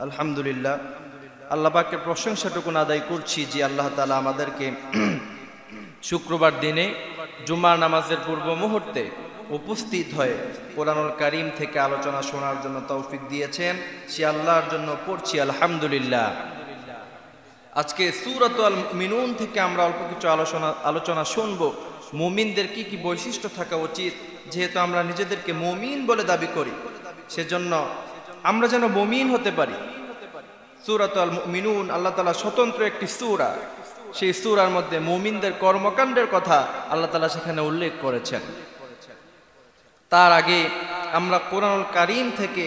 আলহামদুলিল্লাহ, আল্লাহ পাকের প্রশংসাটুকু আদায় করছি যে আল্লাহ তাআলা আমাদেরকে শুক্রবার দিনে জুমার নামাজের পূর্ব মুহূর্তে উপস্থিত হয়ে কোরআনুল কারীম থেকে আলোচনা শোনার জন্য তৌফিক দিয়েছেন। সে আল্লাহর জন্য পড়ছি আলহামদুলিল্লাহ। আজকে সূরাতুল মুমিনুন থেকে আমরা অল্প কিছু আলোচনা শুনব। মুমিনদের কি কি বৈশিষ্ট্য থাকা উচিত, যেহেতু আমরা নিজেদেরকে মুমিন বলে দাবি করি, সেজন্য আমরা যেন মুমিন হতে পারি। সূরাতুল মুমিনুন আল্লাহ তাআলা স্বতন্ত্র একটি সূরা, সেই সূরার মধ্যে মুমিনদের কর্মকাণ্ডের কথা আল্লাহ তাআলা সেখানে উল্লেখ করেছেন। তার আগে আমরা কোরআনুল কারীম থেকে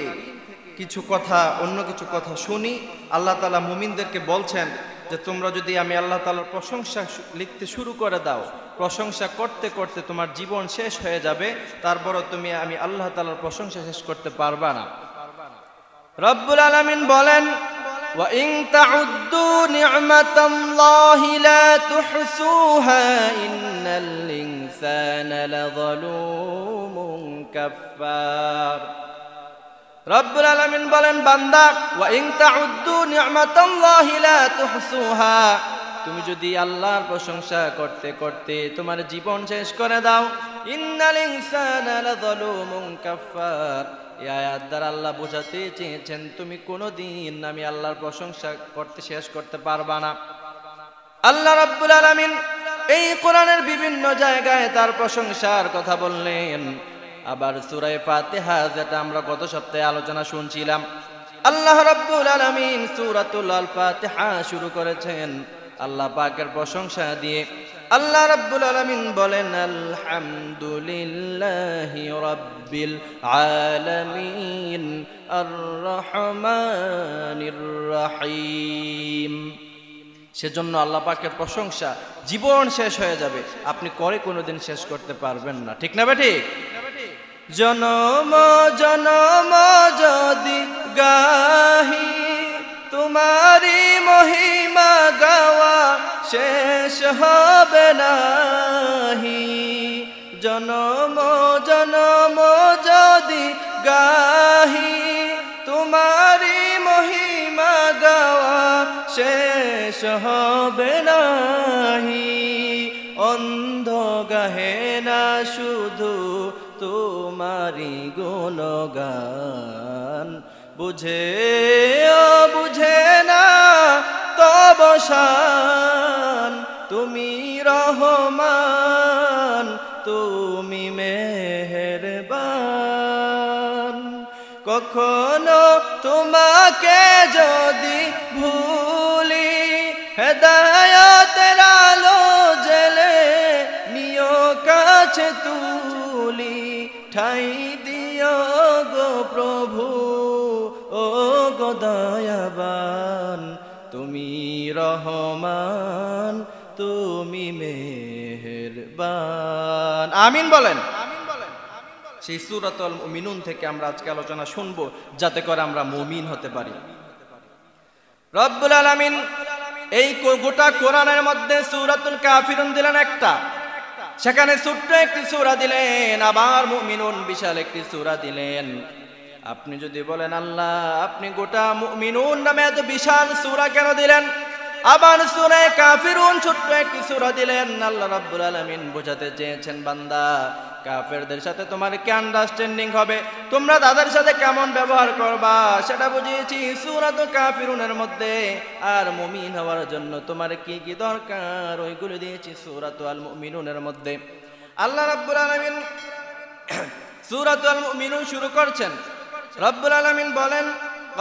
অন্য কিছু কথা শুনি। আল্লাহ তাআলা মুমিনদেরকে বলছেন যে তোমরা যদি আমি আল্লাহ তাআলার প্রশংসা লিখতে শুরু করে দাও, প্রশংসা করতে করতে তোমার জীবন শেষ হয়ে যাবে, তারপরও তুমি আমি আল্লাহ তাআলার প্রশংসা শেষ করতে পারবা না। রব্বুল আলামিন বলেন, ওয়া ইন তাউদ্দু নি'মাতাল্লাহি লা তুহসুহা ইন্নাল ইনসানা লাযালুমুন কাফফার। রব্বুল আলামিন বলেন, বান্দা, ওয়া ইন তাউদ্দু নি'মাতাল্লাহি লা তুহসুহা, তুমি যদি আল্লাহর প্রশংসা করতে করতে তোমার জীবন শেষ করে দাও, ইন্নাল ইনসানা লাযালুমুন কাফফার, এই আয়াত দ্বারা আল্লাহ বোঝাতে চেয়েছেন তুমি কোনোদিন আমি আল্লাহর প্রশংসা করতে শেষ করতে পারবা না। আল্লাহ রাব্বুল আলামিন এই কোরআনের বিভিন্ন জায়গায় তার প্রশংসার কথা বললেন। আবার সূরা ফাতিহা, যেটা আমরা গত সপ্তাহে আলোচনা শুনছিলাম, আল্লাহ রাব্বুল আলামিন সূরাতুল ফাতিহা শুরু করেছেন আল্লাহ পাকের প্রশংসা দিয়ে। আল্লাহ রাব্বুল আলামিন বলেন, আলহামদুলিল্লাহি রাব্বিল আলামিন আর রহমানির রহিম। সেজন্য আল্লাহ পাকের প্রশংসা জীবন শেষ হয়ে যাবে, আপনি কোনোদিন শেষ করতে পারবেন না। ঠিক না বেঠিক? জনম জনম যদি গাহি তোমারি মহিমা গাওয়া শেষ হবে নাহি। জনম জনম যদি গাহি তোমারি মহিমা গাওয়া শেষ হবে নাহি। অন্ধ গাহে না শুধু তোমারি গুণগান, বুঝে বুঝে না তব শান। তুমি রহমান, তুমি মেহেরবান। কখনো তোমাকে যদি ভুলি, হেদায়েতের আলো জেলে নিও কাছে তুলি। ঠাই দিও গো প্রভু, ও গো দয়াবান, তুমি রহমান, তুমি মেহেরবান। আমিন বলেন। সেই সূরাতুল মুমিনুন থেকে আমরা আজকে আলোচনা শুনবো, যাতে করে আমরা মুমিন হতে পারি। রব্বুল আলামিন এই গোটা কোরআনের মধ্যে সূরাতুল কাফিরুন দিলেন একটা, সেখানে ছোট্ট একটি সূরা দিলেন, আবার মুমিনুন বিশাল একটি সূরা দিলেন। আপনি যদি বলেন, আল্লাহ আপনি গোটা মুমিনুন নামে এত বিশাল সূরা কেন দিলেন, আবার সূরা কাফিরুন ছোট্ট একটি সূরা দিলেন? আল্লাহ রাব্বুল আলামিন বোঝাতে চেয়েছেন, বান্দা, কাফেরদের সাথে তোমার কি আন্ডারস্ট্যান্ডিং হবে, তোমরা তাদের সাথে কেমন ব্যবহার করবা, সেটা বুঝিয়েছি সূরাতুল কাফিরুনের মধ্যে। আর মুমিন হওয়ার জন্য তোমার কি কি দরকার, ওইগুলো দিয়েছি সূরাতুল মুমিনুনের মধ্যে। আল্লাহ রাব্বুল আলামিন সূরাতুল মুমিনুন শুরু করছেন। রব্বুল আলামিন বলেন,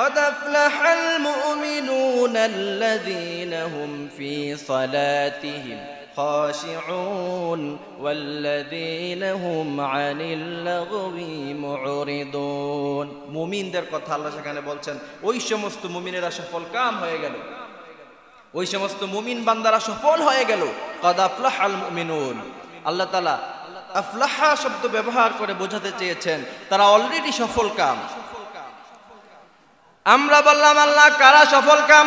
قد أفلح المؤمنون الذين هم في صلاتهم خاشعون والذين هم عن اللغو معرضون। মুমিনদের কথা আল্লাহ সেখানে বলছেন, ওই সমস্ত মুমিনেরা সফল কাম হয়ে গেল, ওই সমস্ত মুমিন বান্দারা সফল হয়ে গেল। قد أفلح المؤمنون, আল্লাহ তাআলা আফলাহা শব্দ ব্যবহার করে বোঝাতে চেয়েছেন তারা অলরেডি সফল কাম। আমরা বললাম, আল্লাহ কারা সফল কাম?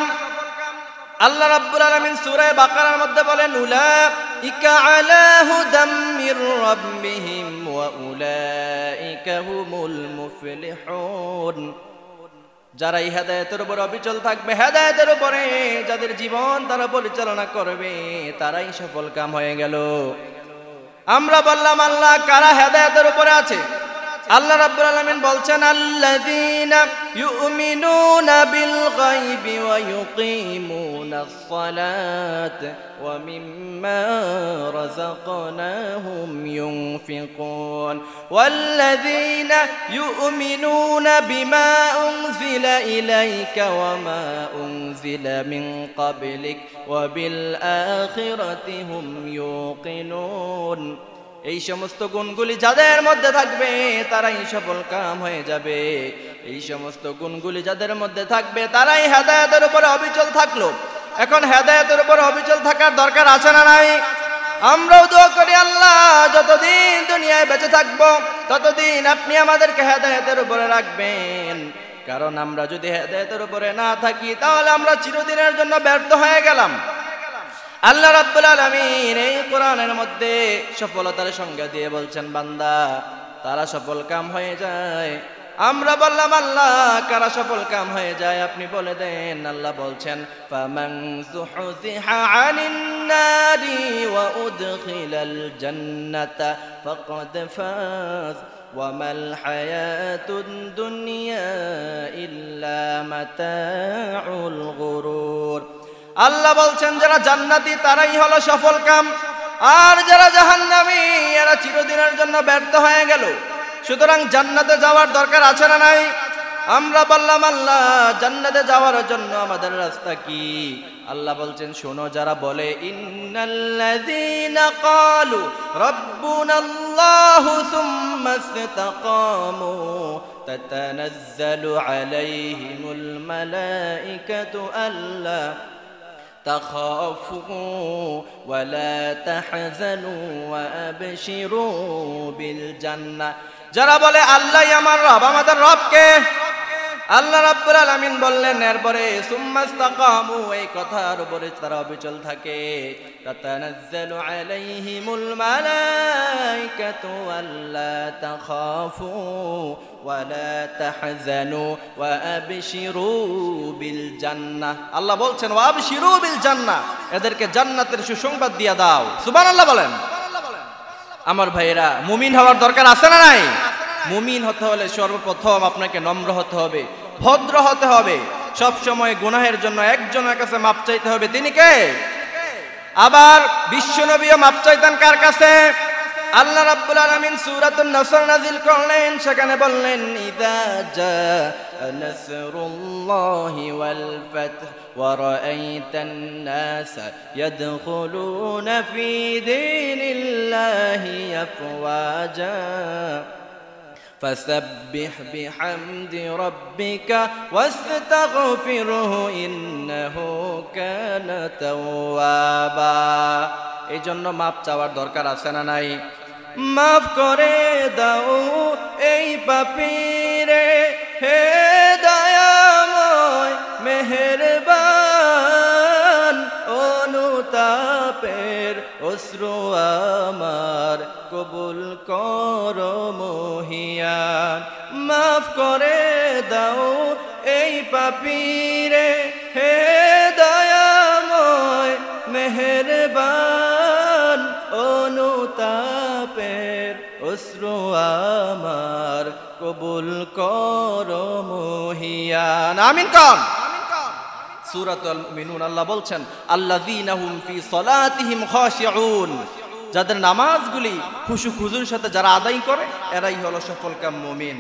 আল্লাহ রাব্বুল আলামিন সূরা বাকারার মধ্যে বলেন, উলাইকা আলা হুদাম মির রাব্বিহিম ওয়া উলাইকা হুমুল মুফলিহুন। যারা এই হেদায়েতের উপর অবিচল থাকবে, হেদায়েতের উপরে যাদের জীবন তারা পরিচালনা করবে, তারাই সফল কাম হয়ে গেল। আমরা বললাম আল্লাহ কারা হেদায়েতের উপরে আছে? আল্লাহ রাব্বুল আলামিন বলছেন আল্লাযীনা ইউমিনুনা বিল গায়বি ওয়া ইউকিমুনাস সালাত ওয়া মিম্মা রাযাকনাহুম ইউনফিকুন ওয়াল্লাযীনা ইউমিনুনা বিমা উনজিলা ইলাইকা ওয়া মা উনজিলা মিন ক্বাবলিক ওয়া বিল আখিরাতি হুম ইউকিনুন। এই সমস্ত গুণগুলি যাদের মধ্যে থাকবে তারাই সফল কাম হয়ে যাবে। এই সমস্ত গুণগুলি যাদের মধ্যে থাকবে তারাই হেদায়েতের উপরে অবিচল থাকলো। এখন হেদায়েতের উপরে অবিচল থাকার দরকার আছে না নাই? আমরাও দোয়া করি আল্লাহ যতদিন দুনিয়ায় বেঁচে থাকবো ততদিন আপনি আমাদেরকে হেদায়েতের উপরে রাখবেন। কারণ আমরা যদি হেদায়েতের উপরে না থাকি তাহলে আমরা চিরদিনের জন্য ব্যর্থ হয়ে গেলাম। আল্লাহ রাব্বুল আলামিন এই কোরআনের মধ্যে সফলতার সংজ্ঞা দিয়ে বলছেন বান্দা তারা সফল কাম হয়ে যায়। আমরা বললাম আল্লাহ কারা সফল কাম হয়ে যায় আপনি বলে দেন। আল্লাহ বলছেন ফামান যুহযিহা আনিন নারি ওয়া উদখিলাল জান্নাতা ফাকাদ ফাজ ওয়া মাল হায়াতুদ দুনিয়া ইল্লা মাতাউল গুরুর। আল্লাহ বলছেন যারা জান্নাতি তারাই হলো সফল কাম, আর যারা জাহান্নামী এরা চিরদিনের জন্য ব্যর্থ হয়ে গেল। সুতরাং জান্নাতে যাওয়ার দরকার আছে না নাই? আমরা বললাম আল্লাহ জান্নাতে যাওয়ার জন্য আমাদের রাস্তা কি? আল্লাহ বলছেন শোনো, যারা বলে ইন্নাল্লাযীনা ক্বালু রাব্বুনাল্লাহু সুম্মা ইসতাকামু তাতানাজ্জালু আলাইহিমুল মালাইকাতু আল্লা تخافوا ولا تحزنوا وابشروا بالجنة। যারা বলে আল্লাহই আমার রব, আমাদের রব কে? আল্লাহ রাব্বুল আলামিন বললেন এরপরে সুম্মা ইসতাকামু, এই কথার উপরে তারা অবিচল থাকে। তাতানাজ্জালু আলাইহিমুল মালাইকাতু আল্লা তাখাফু ওয়ালা তাহজানু ওয়া আবশিরু বিল জান্নাহ। আল্লাহ বলছেন ওয়া আবশিরু বিল জান্নাহ, এদেরকে জান্নাতের সুসংবাদ দিয়ে দাও। সুবহানাল্লাহ বলেন। আমার ভাইরা মুমিন হওয়ার দরকার আছে না নাই? মুমিন হতে হলে সর্বপ্রথম আপনাকে নম্র হতে হবে, ভদ্র হতে হবে, সব সময় গুনাহের জন্য একজনের কাছে মাপ চাইতে হবে। তিনি কে? আবার বিশ্বনবীও মাপ চাইতেন কার কাছে? আল্লাহ রাব্বুল আলামিন সূরাতুন নাসর নাযিল করলেন, সেখানে বললেন ইযা জাআ নাসরুল্লাহি ওয়াল ফাth ওয়া রাআইতান নাসা ইয়াদখুলুনা ফি দীনিল্লাহি আফওয়াজা فسبح بحمد ربك واستغفره إنه كان توابا। এই জন্য মাপ চাওয়ার দরকার আছে না নাই? মাফ করে দাও এই পাপীরে, হে দয়াময় মেহেরবান, অনুতাপের অশ্রু আমার কবুল করো মহিয়ান। মাফ করে দাও এই পাপীরে, হে দয়াময় মেহেরবান, অনুতাপের অশ্রু আমার কবুল করো মহিয়ান। আমিন কোন? সূরাতুল মুমিনুন আল্লাহ বলছেন আল্লাযীনা হুম ফি সালাতিহিম খাশিউন, যাদের নামাজগুলি খুশু খুজুর সাথে যারা আদায় করে এরাই হলো সফলকাম মুমিন।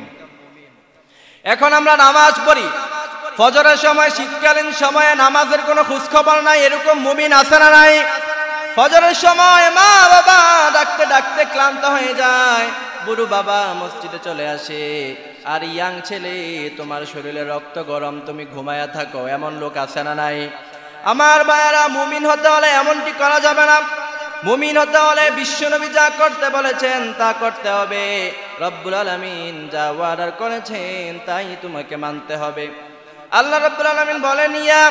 এখন আমরা নামাজ পড়ি, ফজরের সময় শীতকালীন সময়ে নামাজের কোনো খোঁজ খবর নাই, এরকম মুমিন আছে না নাই? ফজরের সময় মা বাবা ডাকতে ডাকতে ক্লান্ত হয়ে যায়, বুড়ো বাবা মসজিদে চলে আসে, আর ইয়াং ছেলে তোমার শরীরে রক্ত গরম, তুমি ঘুমায়া থাকো, এমন লোক আছে না নাই? আমার ভাইয়েরা মুমিন হতে হলে এমনটি করা যাবে না। মুমিন হতে হলে বিশ্বনবী যা করতে বলেছেন তা করতে হবে, রব্বুল আলামিন যা অর্ডার করেছেন তাই তোমাকে মানতে হবে। আল্লাহ রব্বুল আলামিন বলেন ইয়া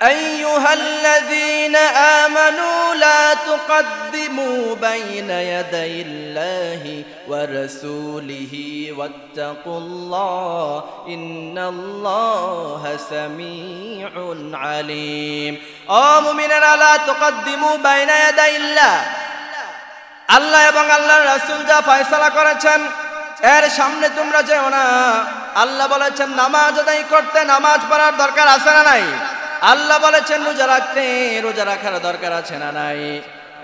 أيها الذين آمنوا لا تقدموا بين يدي الله ورسوله واتقوا الله إن الله سميع عليم مؤمنين لا تقدموا بين يدي الله আল্লাহ এবং আল্লাহর রাসূল যা ফয়সালা করেছেন এর সামনে তোমরা যেও না। আল্লাহ বলেছেন নামাজ আদায় করতে নামাজ পড়ার দরকার আছে না নাই? আল্লাহ বলেছেন রোজা রাখতে রোজা রাখার দরকার আছে না নাই?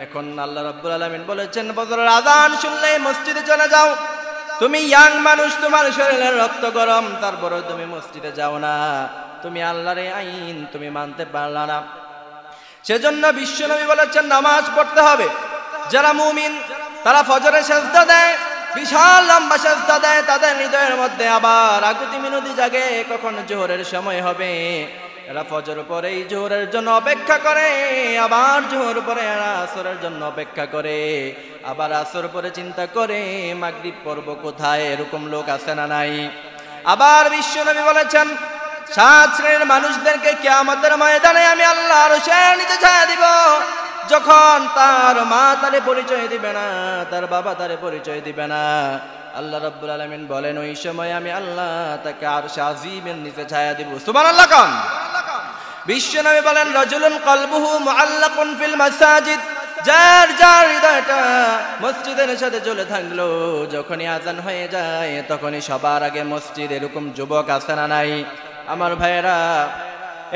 এখন আল্লাহ রাব্বুল আলামিন বলেছেন ফজরের আযান শুনলেই মসজিদে চলে যাও। তুমি ইয়াং মানুষ, তোমার শরীরের রক্ত গরম, তারপরেও তুমি মসজিদে যাও না। তুমি আল্লাহর আইন তুমি মানতে পারলা না। সেজন্য বিশ্বনবী বলেছেন নামাজ পড়তে হবে। যারা মুমিন তারা ফজরে সিজদা দেয়, বিশাল লম্বা সিজদা দেয়, তাদের হৃদয়ের মধ্যে আবার আকুতি মিনতি জাগে কখন জোহরের সময় হবে। এরা ফজর পরেই জোহরের জন্য অপেক্ষা করে, আবার জোহর পরে এরা আসরের জন্য অপেক্ষা করে, আবার আসর পরে চিন্তা করে মাগরিব পড়ব কোথায়। এরকম লোক আছে না নাই? আবার বিশ্বনবী বলেছেন 7 শ্রেণীর মানুষদেরকে কিয়ামতের ময়দানে আমি আল্লাহ আরশের নিচে ছায়া দিব। যখন তার মা তারে পরিচয় দিবে না, তার বাবা তারে পরিচয় দিবে না, আল্লাহ রাব্বুল আলামিন বলেন ওই সময় আমি আল্লাহ তাকে আরশ আজিমের নিচে ছায়া দিব। সুবহানাল্লাহ কোন? বিশ্বনবী বলেন রাজুলুন কলবুহু মুআল্লাকুন ফিল মাসাজিদ, যার যার হৃদয়টা মসজিদের সাথে ঝুলে থাকলো যখনই আজান হয়ে যায় তখনই সবার আগে মসজিদ। এরকম যুবক আছে না নাই? আমার ভাইয়েরা,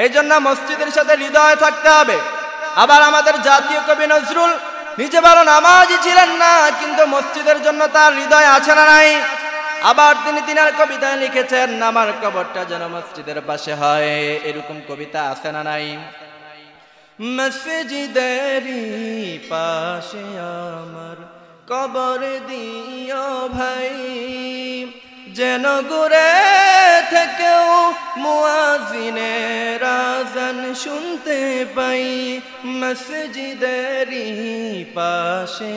এই জন্য মসজিদের সাথে হৃদয় থাকতে হবে। আবার আমাদের জাতীয় কবি নজরুল নিজে ভালো নামাজি ছিলেন না, কিন্তু মসজিদের জন্য তার হৃদয় আছে না নাই? আবার তিনি তিনার কবিতায় লিখেছেন আমার কবরটা যেন মসজিদের পাশে হয়। এরকম কবিতা আছে না নাই? মসজিদেরই পাশে আমার কবর দিও ভাই, যেন ঘুরে থেকেও মুয়াজ্জিনের আযান শুনতে পাই। মসজিদেরই পাশে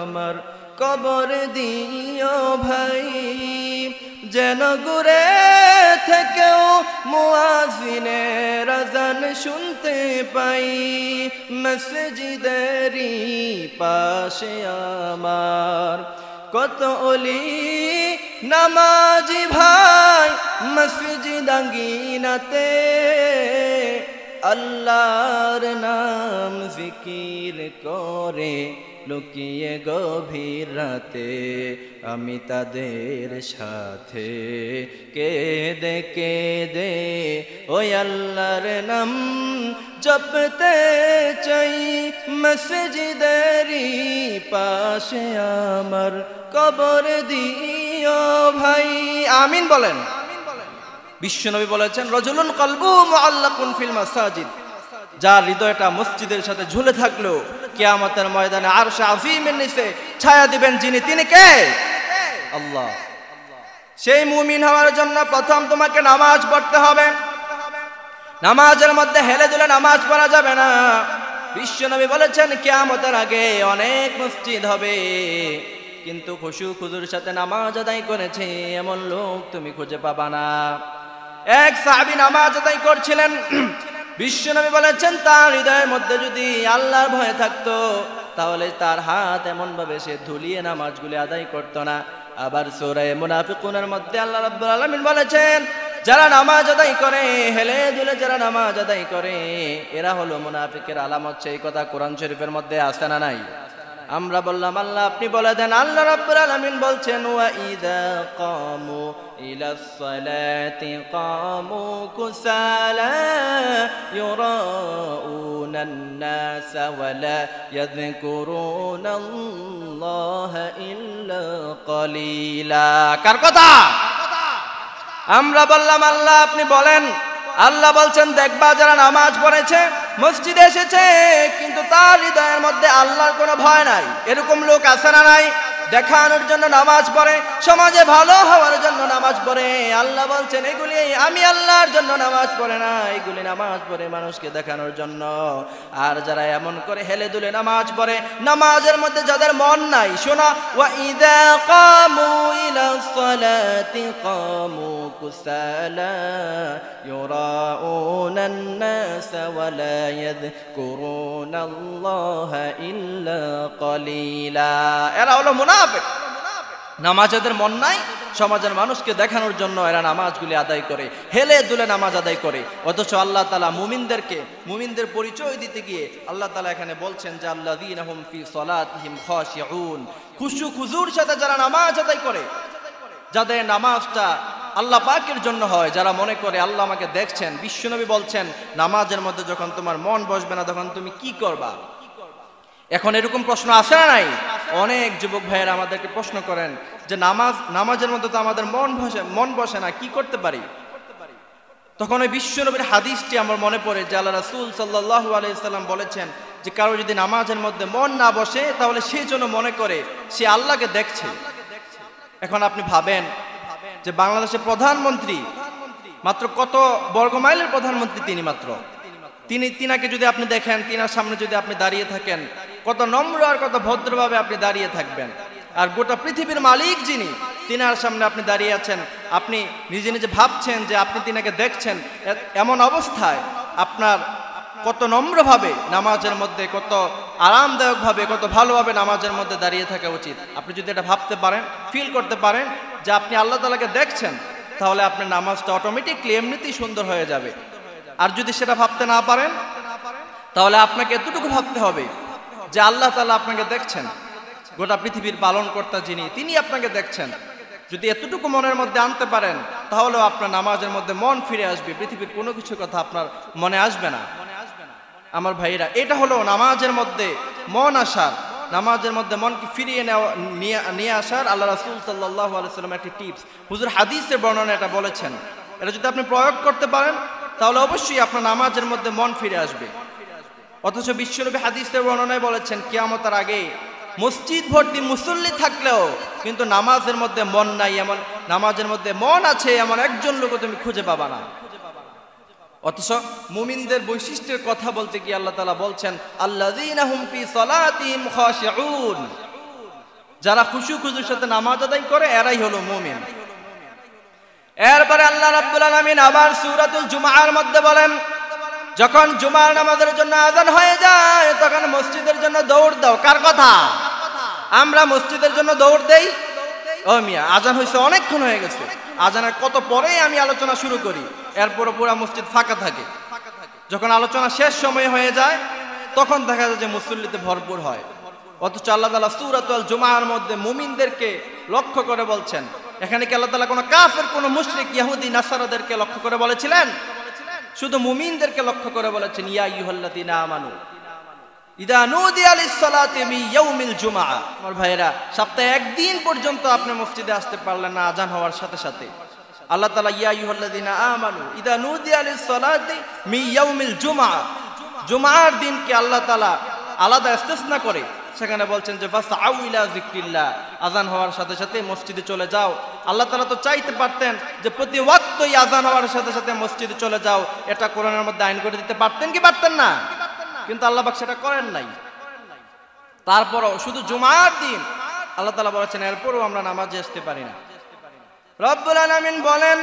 আমার কবর দিও ভাই, যেন ঘুরে থেকেও মুয়াজ্জিনের আযান শুনতে পাই। মসজিদেরই পাশে আমার কত ওলি নামাজি ভাই মসজিদ আঙ্গিনাতে, আল্লাহর নাম জিকির করে লুকিয়ে গভীর রাতে। আমি তাদের সাথে কেঁদে কেঁদে ওই আল্লাহর নাম জপতে চাই। মসজিদেরই পাশে আমার কবর দিও ভাই। আমিন বলেন। বিশ্বনবী বলেছেন রাজুলুন কলবুহু মুআল্লাকুন ফিল মাসাজিদ, যার হৃদয়টা মসজিদের সাথে ঝুলে থাকলো কিয়ামতের ময়দানে আরশে আজিমের নিচে ছায়া দিবেন যিনি, তিনি কে? আল্লাহ। সেই মুমিন হওয়ার জন্য প্রথম তোমাকে নামাজ পড়তে হবে। নামাজের মধ্যে হেলে দুলে নামাজ পড়া যাবে না। বিশ্বনবী বলেছেন কিয়ামতের আগে অনেক মসজিদ হবে, কিন্তু খুশু খুজুর সাথে নামাজ আদায় করেছে এমন লোক তুমি খুঁজে পাবা না। এক সাহাবী নামাজ আদায় করছিলেন, বিশ্বনবী বলেছেন তার হৃদয়ের মধ্যে যদি আল্লাহর ভয় থাকতো তাহলে তার হাত এমন ভাবে সে ধুলিয়ে নামাজগুলি আদায় করতো না। আবার সূরা মুনাফিকুনের মধ্যে আল্লাহ রাব্বুল আলামিন বলেছেন যারা নামাজ আদায় করে হেলে দুলে যারা নামাজ আদায় করে এরা হলো মুনাফিকের আলামত। সেই কথা কোরআন শরীফের মধ্যে আছে না নাই? আমরা বললাম আল্লাহ আপনি বলে দেন। আল্লাহ রাব্বুল আলামিন বলছেন ওয়া ইযা কামু ইলাস সালাতি কামু কুসালা ইউরাউনান নাস ওয়া লা ইয়াযকুরুনাল্লাহা ইল্লা কলিলা। কার কথা? আমরা বললাম আল্লাহ আপনি বলেন। আল্লাহ বলছেন দেখবা যারা নামাজ পড়েছে মসজিদে এসেছে কিন্তু তার হৃদয়ের মধ্যে আল্লাহর কোনো ভয় নাই। এরকম লোক আছে না নাই? দেখানোর জন্য নামাজ পড়ে, সমাজে ভালো হওয়ার জন্য নামাজ পড়ে। আল্লাহ বলছেন এগুলি আমি আল্লাহর জন্য নামাজ পড়ে না, এগুলি নামাজ পড়ে মানুষকে দেখানোর জন্য। আর যারা এমন করে হেলে দুলে নামাজ পড়ে, নামাজের মধ্যে যাদের মন নাই, শোনা ওয়া ইযা কামু ইলাস সালাতি কামু কুসালা ইউরাউনা الناس ولا يذكرون الله إلا قليلا এরা হলো মুনাফিক নামাজের মন নাই সমাজের মানুষকে দেখানোর জন্য এরা নামাজগুলি আদায় করে হেলে দুলে নামাজ আদায় করে অথচ আল্লাহ তাআলা মুমিনদের পরিচয় দিতে গিয়ে আল্লাহ তাআলা এখানে বলছেন যে আল্লাযীনা হুম ফি সলাতিহিম খাশিউন খুশু খুজুর সাথে যারা নামাজ আদায় করে যাদের নামাজটা আল্লাহ পাকের জন্য হয় যারা মনে করে আল্লাহ আমাকে দেখছেন বিশ্বনবী বলছেন নামাজের মধ্যে যখন তোমার মন বসবে না তখন তুমি কি করবা এখন এরকম প্রশ্ন আসে না নাই অনেক যুবক ভাইয়েরা আমাদেরকে প্রশ্ন করেন যে নামাজের মধ্যে তো আমাদের মন বসে না কি করতে পারি তখন ওই বিশ্বনবীর হাদিসটি আমার মনে পড়ে যে আল্লাহ রাসূল সাল্লাল্লাহু আলাইহি সাল্লাম বলেছেন যে কারো যদি নামাজের মধ্যে মন না বসে তাহলে সে যেন মনে করে সে আল্লাহকে দেখছে এখন আপনি ভাবেন যে বাংলাদেশের প্রধানমন্ত্রী মাত্র কত বর্গ মাইলের প্রধানমন্ত্রী তিনাকে যদি আপনি দেখেন তিনার সামনে যদি আপনি দাঁড়িয়ে থাকেন কত নম্র আর কত ভদ্রভাবে আপনি দাঁড়িয়ে থাকবেন আর গোটা পৃথিবীর মালিক যিনি তিনার সামনে আপনি দাঁড়িয়ে আছেন আপনি নিজে নিজে ভাবছেন যে আপনি তিনাকে দেখছেন এমন অবস্থায় আপনার কত নম্রভাবে নামাজের মধ্যে কত আরামদায়কভাবে কত ভালোভাবে নামাজের মধ্যে দাঁড়িয়ে থাকা উচিত আপনি যদি এটা ভাবতে পারেন ফিল করতে পারেন যে আপনি আল্লাহ তাআলাকে দেখছেন তাহলে আপনার নামাজটা অটোমেটিকলি এমনিতেই সুন্দর হয়ে যাবে আর যদি সেটা ভাবতে না পারেন তাহলে আপনাকে এতটুকু ভাবতে হবে যে আল্লাহ তাআলা আপনাকে দেখছেন গোটা পৃথিবীর পালনকর্তা যিনি তিনি আপনাকে দেখছেন যদি এতটুকু মনের মধ্যে আনতে পারেন তাহলেও আপনার নামাজের মধ্যে মন ফিরে আসবে পৃথিবীর কোনো কিছু কথা আপনার মনে আসবে না আমার ভাইরা এটা হলো নামাজের মধ্যে মন আসার নামাজের মধ্যে মনকে ফিরিয়ে নিয়ে আসার আল্লাহ রাসূল সাল্লাল্লাহু আলাইহি সাল্লাম একটা টিপস হুজুর হাদিসের বর্ণনা এটা বলেছেন এটা যদি আপনি প্রয়োগ করতে পারেন তাহলে অবশ্যই আপনার নামাজের মধ্যে মন ফিরে আসবে অথচ বিশ্বনবী হাদিসের বর্ণনায় বলেছেন কিয়ামতের আগে মসজিদ ভর্তি মুসল্লি থাকলেও কিন্তু নামাজের মধ্যে মন নাই এমন নামাজের মধ্যে মন আছে এমন একজন লোক তুমি খুঁজে পাবা না অথচ মুমিনদের বৈশিষ্ট্যের কথা বলতে গিয়ে আল্লাহ তাআলা বলছেন আল্লাযীনা হুম ফি সলাতিহিম খাশিউন যারা খুশু খুজুর সাথে নামাজ আদায় করে এরাই হলো মুমিন এরপরে আল্লাহ রাব্বুল আলামিন আবার সূরাতুল জুমার মধ্যে বলেন যখন জুমার নামাজের জন্য আযান হয়ে যায় তখন মসজিদের জন্য দৌড় দাও কার কথা আমরা মসজিদের জন্য দৌড় দেই ও মিয়া আযান হইছে অনেকক্ষণ হয়ে গেছে আযানের কত পরেই আমি আলোচনা শুরু করি এরপর পুরো মসজিদ ফাঁকা থাকে যখন আলোচনা শেষ সময় হয়ে যায় তখন দেখা যায় যে মুসল্লিতে ভরপুর হয় অথচ আল্লাহ তাআলা সূরাতুল জুমার মধ্যে মুমিনদেরকে লক্ষ্য করে বলছেন এখানে কি আল্লাহ তাআলা কোনো কাফের কোনো মুশরিক ইহুদি নাসারাদেরকে লক্ষ্য করে বলেছিলেন শুধু মুমিনদেরকে লক্ষ্য করে বলেছেন ইয়া আইয়ুহাল্লাযীনা আমানু ইদা নুদিয়া লিস-সালাতি মিন ইয়াউমিল জুমআ আমার ভাইরা সপ্তাহে একদিন পর্যন্ত আপনি মসজিদে আসতে পারলেন না আযান হওয়ার সাথে সাথে আল্লাহ তাআলা ইয়া আইয়ুহাল্লাযীনা আমানু ইদা নুদিয়া লিস-সালাতি মিন ইয়াউমিল জুমআ জুমআর দিনকে আল্লাহ তাআলা আলাদা ইস্তিসনা করে সেখানে বলছেন যে ফাসআউ ইলা যিকরিল্লাহ আযান হওয়ার সাথে সাথে মসজিদে চলে যাও আল্লাহ তাআলা তো চাইতে পারতেন যে প্রতি ওয়াক্তই আযান হওয়ার সাথে সাথে মসজিদে চলে যাও এটা কোরআনের মধ্যে আইন করে দিতে পারতেন কি পারতেন না কিন্তু আল্লাহ পাক সেটা করেন নাই তারপরও শুধু জুমার দিন আল্লাহ তাআলা বলেছেন এরপরও আমরা নামাজে আসতে পারি না রব্বুল আলামিন বলেন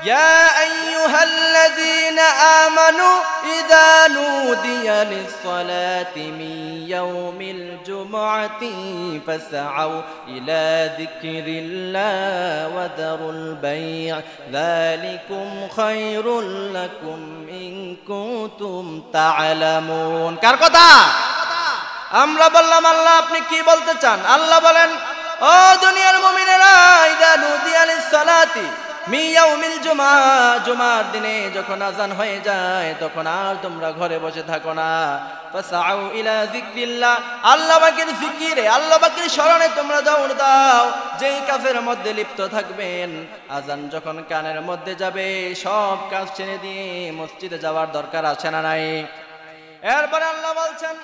ইয়া আইয়ুহাল্লাযীনা আমানু ইযা নুদিয়া লিস-সালাতি মিন ইয়াউমিল জুমআতি ফাসআউ ইলা যিকরিল্লাহ ওয়া দারুল বাই' যালিকুম খায়রুল লাকুম ইন কুনতুম তা'লামুন কার কথা আমরা বললাম আল্লাহ আপনি কি বলতে চান আল্লাহ বলেন ও দুনিয়ার মুমিনেরা ইযা নুদিয়া লিস-সালাতি মিন ইয়াউমিল জুমআ জুমার দিনে যখন আযান হয়ে যায় তখন আর তোমরা ঘরে বসে থাকো না ফাসআউ ইলা যিকরিল্লাহ আল্লাহ পাকের জিকিরে আল্লাহ পাকের স্মরণে তোমরা দৌড় দাও যেই কাজের মধ্যে লিপ্ত থাকবেন আযান যখন কানের মধ্যে যাবে সব কাজ ছেড়ে দিয়ে মসজিদে যাওয়ার দরকার আছে না নাই এরপরে আল্লাহ বলছেন